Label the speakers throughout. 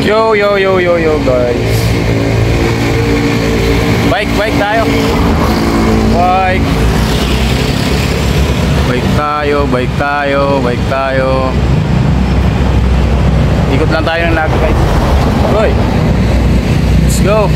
Speaker 1: Yo yo yo yo yo guys. Bike tayo. Bike tayo. Ikot lang tayo ng lago guys. Hoy. Let's go.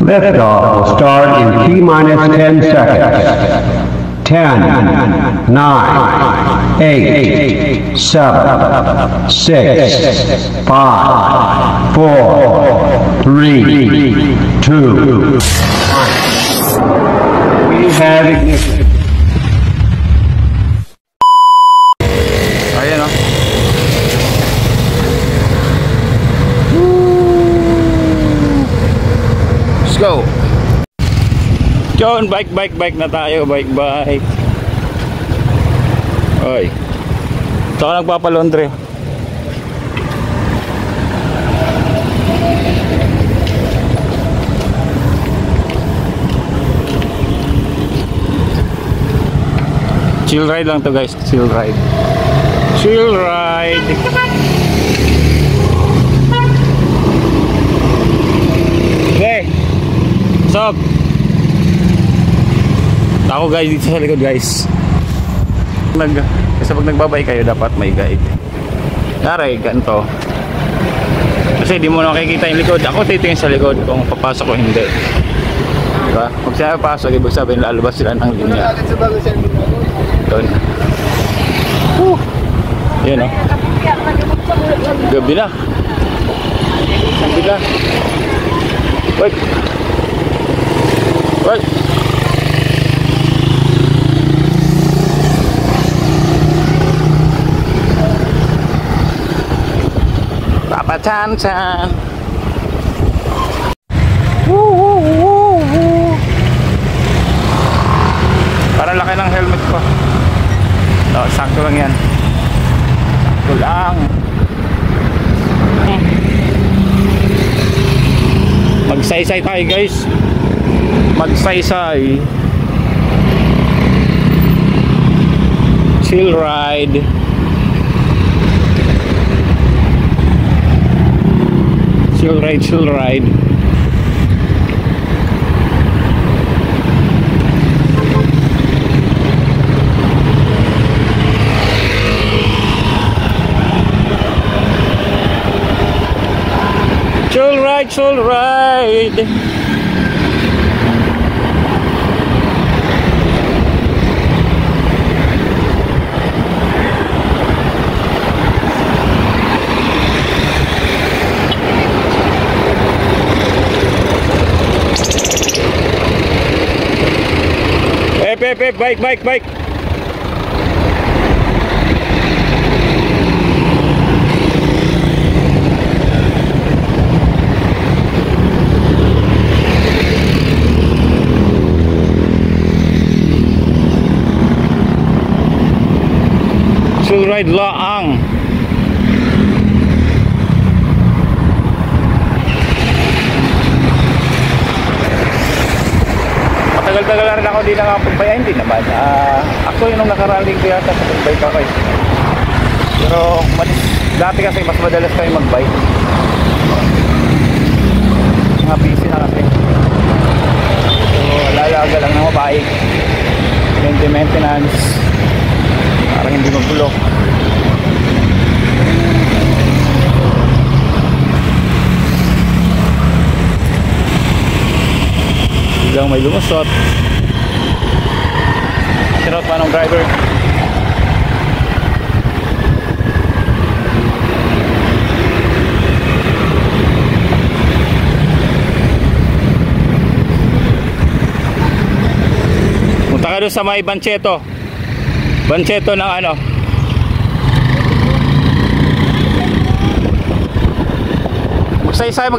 Speaker 2: Liftoff will start in T-minus 10 seconds. 10, 9, 8, 7, 6, 5, 4, 3, 2, 1. We have ignition.
Speaker 1: Ayan o. Let's go. John, bike na tayo. Bike. Oy. Ito ka nagpapalondre. Chill ride lang to guys. Chill ride. Okay. Stop. Ako guys dito sa likod guys. Kasi pag nagbabay kayo dapat may guide. Tara ganito. Kasi di mo nakikita yung likod. Ako titingin sa likod kung papasok o hindi. Diba? Pag sinabi pasok, ibig sabihin lalabas sila ng linya. Doon. Yan o. Gabi na. Wait. Papa Chan. Para laki ng helmet ko. No, sakto lang yan. Sakto lang. Magsaysay tayo guys. Chill ride. Chill ride. Chill ride. Bike. Chill ride laang. Tagal na rin ako di nakapagpaya. Hindi naman actually nung nakaraling ko yata sa bike ako eh. Pero dati kasi mas madalas kayo magbike. Mga busy na kasi. So lalaga lang ng mabike. Maintenance. Parang hindi magulo. Biglang may lumusot. Sinot pa ng driver. Punta ka doon sa may Bancheto ng ano. Magsaysay.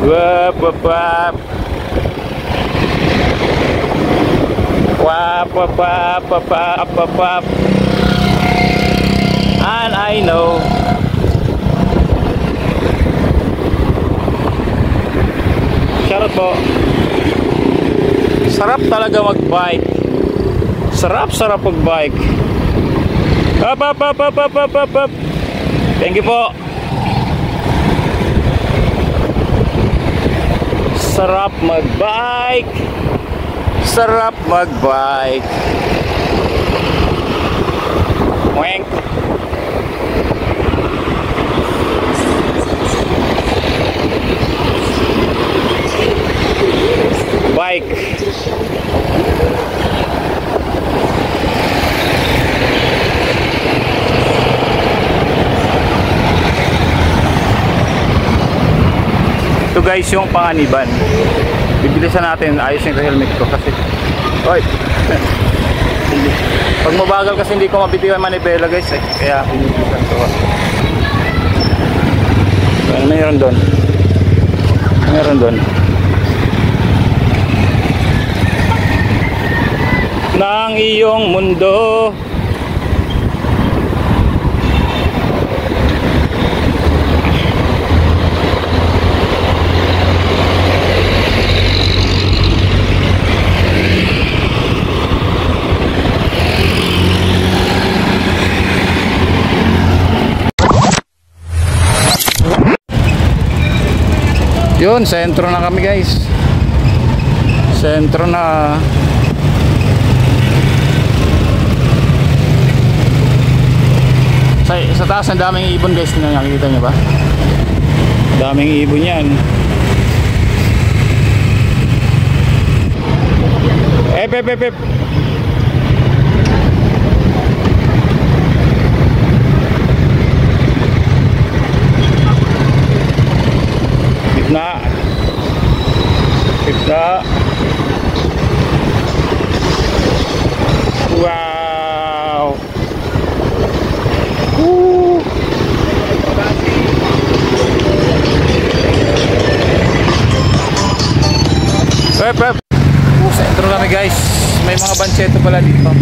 Speaker 1: Wap. po. Sarap talaga mag-bike. Sarap mag-bike. Up. Thank you po. Sarap mag-bike. Sarap mag-bike. Wank. Bike. Ito guys yung panganiban. Bibilisan natin, ayos yung helmet ko kasi oy. Pag mabagal kasi hindi ko mabitiwan manibela guys eh. Kaya pinibilisan ko. Mayroon doon ng iyong mundo. Yun, sentro na kami guys. Sentro na. Sa taas ang daming ibon guys, nakikita nyo ba? Daming ibon yan. Ep. Gitna. Wow. Pep. Sentro kami guys. May mga banseto pala dito.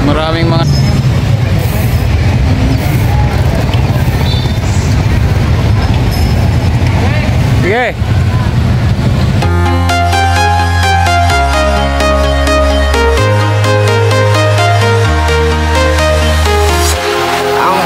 Speaker 1: Maraming mga sige.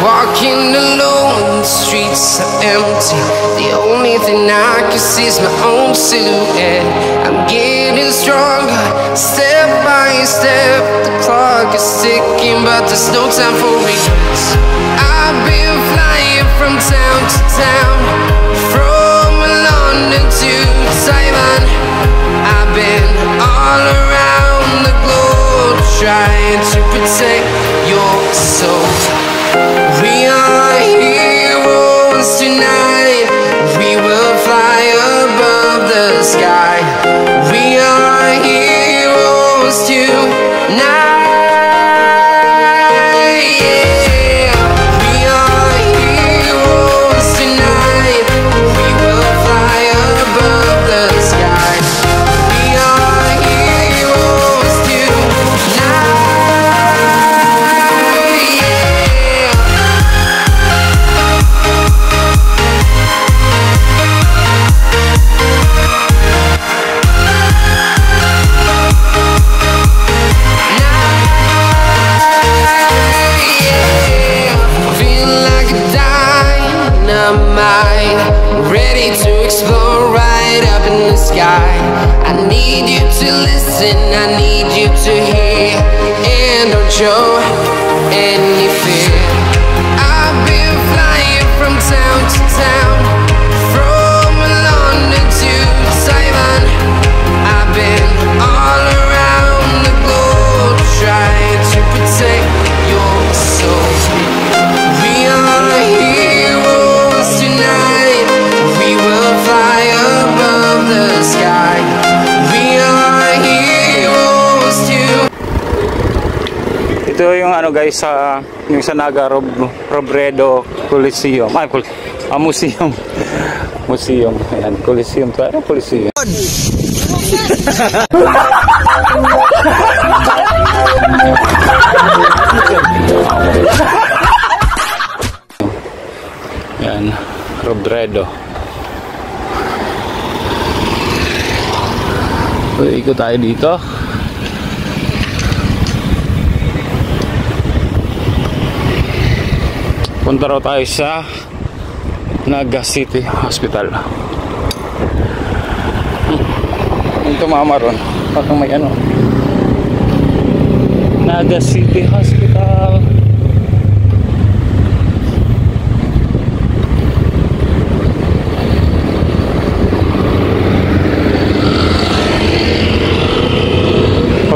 Speaker 3: Walking alone, the streets are empty. The only thing I can see is my own silhouette. I'm getting stronger, step by step. The clock is ticking, but there's no time for regrets. I've been flying from town to town, from London to Taiwan. I've been all around the globe, trying to protect your soul. We are heroes tonight. We will fly above the sky. We are heroes tonight. Yeah. We are heroes tonight. We will fly above the sky. We are heroes tonight. Ready to explore right up in the sky. I need you to listen, I need you to hear, and don't show any fear. I've been flying from town to town, from London to Taiwan. I've been all around the globe, trying to protect your soul. We are heroes tonight. We will fly above the sky. We are heroes too.
Speaker 1: Ito yung ano guys sa yung sa Naga Robredo Coliseum. Museum. Museum. Ayan, Coliseum. Ano Coliseum? Ayan. Sagredo. So, ikot tayo dito. Punta raw tayo sa Naga City Hospital. Yung tumama ron, parang may ano, Naga City Hospital.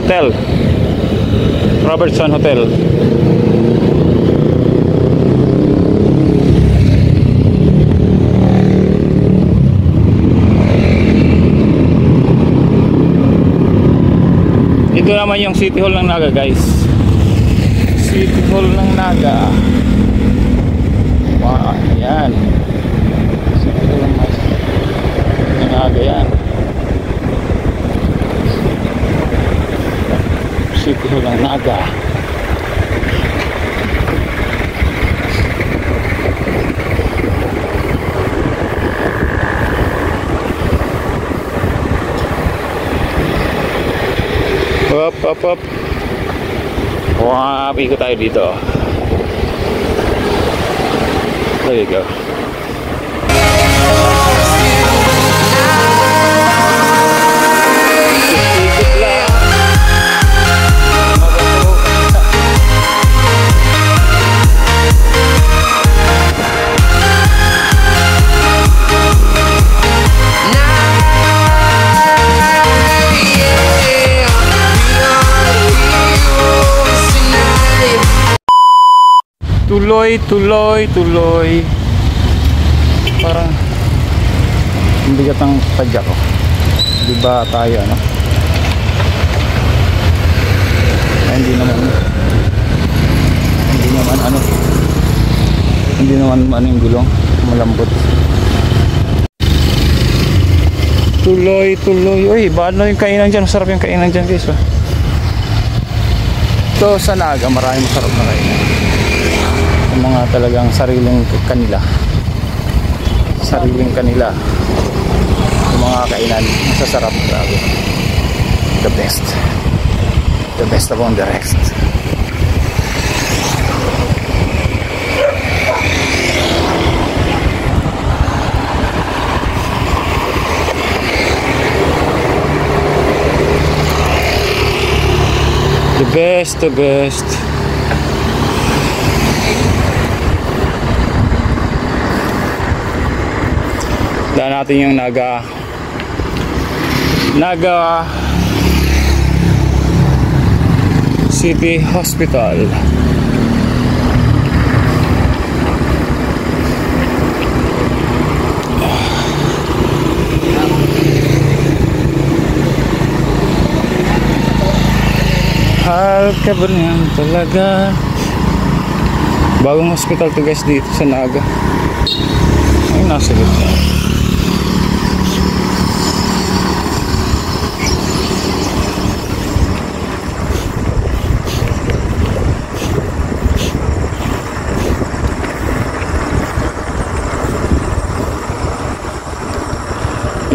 Speaker 1: Hotel Robertson Hotel. Ito naman yung City Hall ng Naga, guys. City Hall ng Naga. Wow, ayan. City Hall ng Naga, yan. City Hall ng Naga. Up. Wow, ikot tayo dito. There you go. Tuloy. Parang ang bigat ang padya ko. Diba tayo, ano? Ay, hindi naman yung gulong. Malambot. Tuloy. Uy, paano yung kainan dyan? Masarap yung kainan dyan, guys. Ito sa Naga, maraming masarap na kainan. Mga talagang sariling kanila yung mga kainan masasarap, grabe. The best upon the rest. The best. Daan natin yung Naga City Hospital. Halka ba niyan talaga? Bagong hospital to, guys, dito sa Naga. Ay, nasa gitna.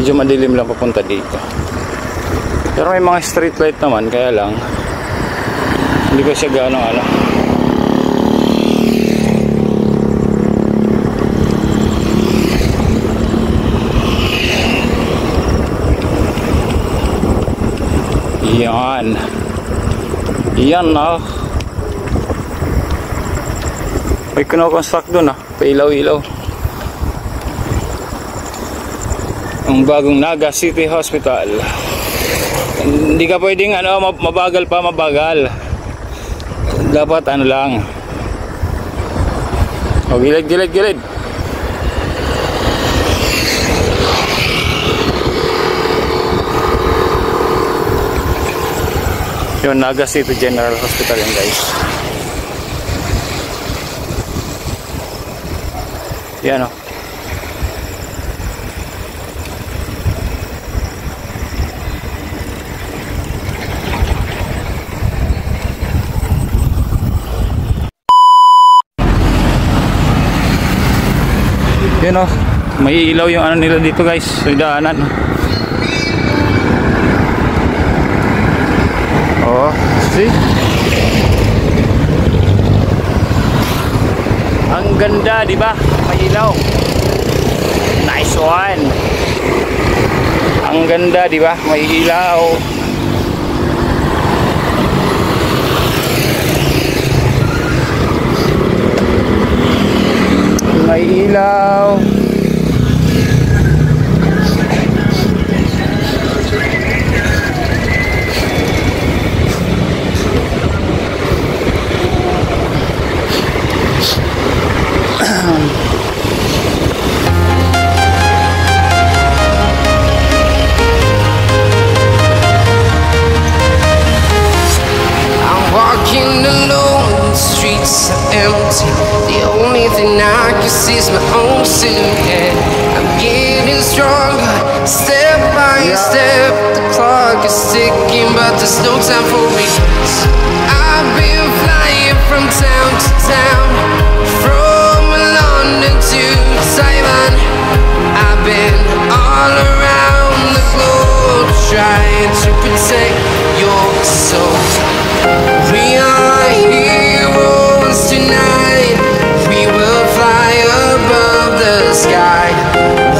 Speaker 1: Medyo madilim lang papunta dito. Pero may mga street light naman, kaya lang hindi ko siya gaano alam. Yan na. May kinoconstruct dun, pailaw-ilaw. Ang bagong Naga City Hospital. Hindi ka pwedeng mabagal. Dapat lang. Gilid. Yung Naga City General Hospital yan, guys. Yan, Yun, May ilaw yung ano nila dito guys, sa daanan. Oh, see? Ang ganda, di ba? May ilaw. Nice one. Ang ganda, di ba? May ilaw. May ilaw.
Speaker 3: Walking alone, the streets are empty. The only thing I can see is my own silhouette. I'm getting stronger, step by step. The clock is ticking, but there's no time for regrets. I've been flying from town to town, from London to Taiwan. I've been all around the globe, trying to protect your soul. We are heroes tonight. We will fly above the sky.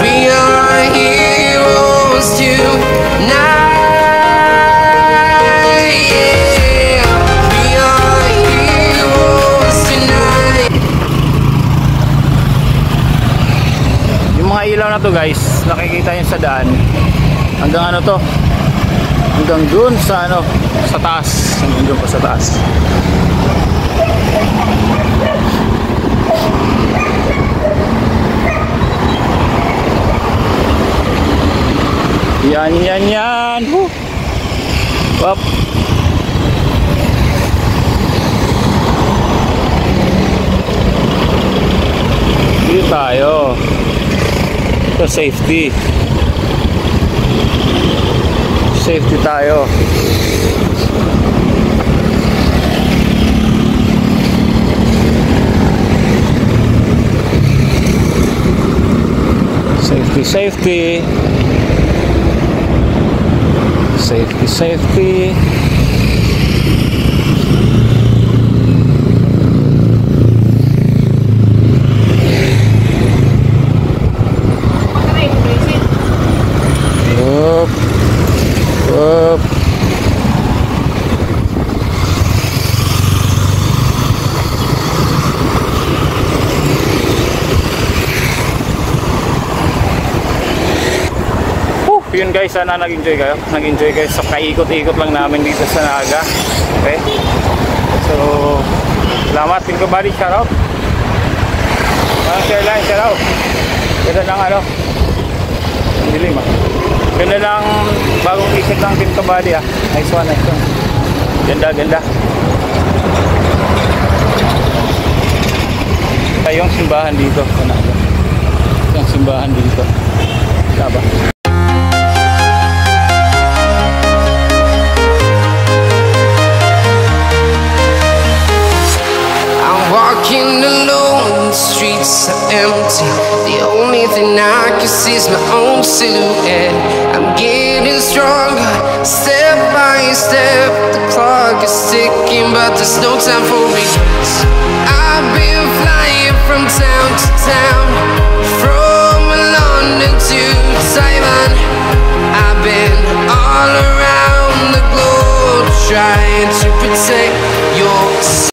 Speaker 3: We are heroes tonight. Yeah. We are heroes tonight.
Speaker 1: Yung mga ilaw na to guys, nakikita nyo sa daan. Hanggang ano to? Hanggang dun sa ano, sa taas. Hanggang dun pa sa taas. Yan. Woo! Up. Dito tayo. Ito safety. Safety tayo. Safety. Up. Yun guys, sana nag-enjoy kayo. Nag-enjoy kayo sa kaikot-ikot lang namin dito sa Naga. Okay? So, salamat. Team Kabady, shout out. Share line, shout out. Ganda ng ano. Dilim ah. Ganda ng bagong t-shirt ng Team Kabady ah. Nice one. Ganda. Yung simbahan dito sa Naga. Yung simbahan dito. Diba?
Speaker 3: Walking alone, the streets are empty. The only thing I can see is my own silhouette. I'm getting stronger, step by step. The clock is ticking, but there's no time for regrets. I've been flying from town to town, from London to Taiwan. I've been all around the globe, trying to protect